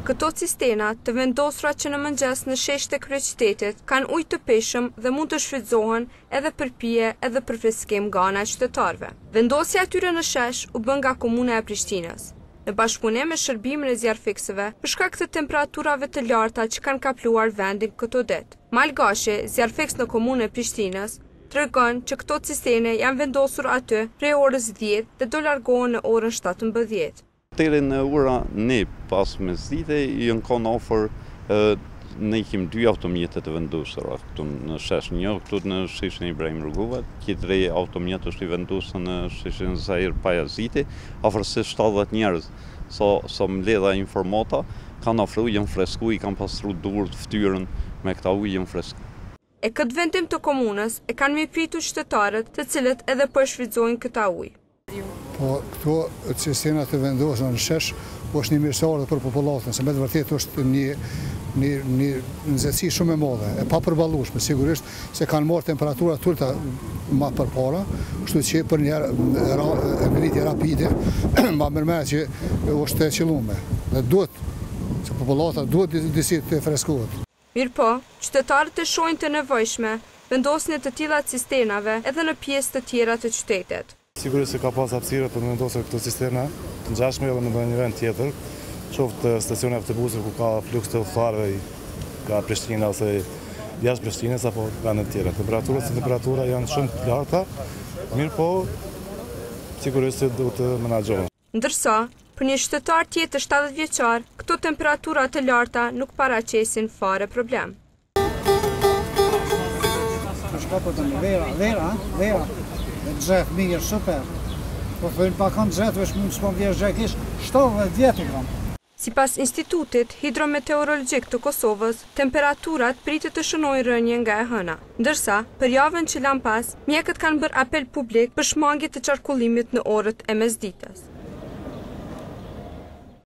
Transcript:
Këto cistena të vendosura që në mëngjes në shesht e kryeqytetit kanë ujë të peshëm dhe mund të shfrytëzohen edhe për pije edhe për freskim nga ana e qytetarëve. Vendosja e tyre në shesh u bën nga Komuna e Prishtinës, në bashkëpunim me shërbimin e zjarrfiksëve për shkak të temperaturave të larta që kanë kapluar vendin këto ditë. Malgashi, zjarrfiks në Komunën e Prishtinës, tregon që këto cistene janë vendosur aty prej orës 10 dhe do largohen në orën 17. Deri në ora 1 pas mesdite janë kanë ofër ne kemi 2 automjete të vendosura këtu në shesh, një këtu në sheshin Ibrahim Rrugova, tjetri automjet është i vendosur në sheshin Zahir Pajaziti, afërsisht 70 njerëz. Sa mbledha informata, kanë ofruar janë fresku, i kanë pastruar duart, fytyrën me këta ujë janë fresku. E këtë vendim të komunës e kanë mirëpritur qytetarët, të cilët edhe po shfrytëzojnë këta ujë. Po këto cistena të vendosura në shesh është një mirësore për popullatën, se me të vërtetë është një nxehtësi shumë e madhe, e papërballueshme, sigurisht se kanë marrë temperatura të ulta më përpara, kështu që për një ngritje rapide, ma mërmet që është e qëllume. Dhe duhet, se populata duhet disi të freskohet. Mirë po, qytetarët e shohin të nevojshme vendosjen e të tilla cistenave edhe në pjesë të tjera të qytetit. Sigurisht se ka pas hapësirë për të vendosur këto sistema të ngjashme edhe në një vend tjetër, qoftë stacione autobuseve ku ka fluks të udhëtarëve nga Prishtina ose jashtë Prishtinës apo vende të tjera. Temperatura janë shumë të larta, mirë po sigurisht se duhet të menaxhohen. Ndërsa, për një qytetar tjetër 70 vjeçar, këto temperatura të larta nuk paraqesin fare problem. Vera. Gjet mirë, super. Po thënë pa kanë gjet, vesh mund të vjesh gjekish 70 vjet gram. Sipas Institutit Hidrometeorologjik të Kosovës, temperaturat pritet të shënojnë rënje nga e hëna. Ndërsa, për javën që lan pas, mjekët kanë bërë apel publik për shmangje të qarkullimit në orët e mesditës.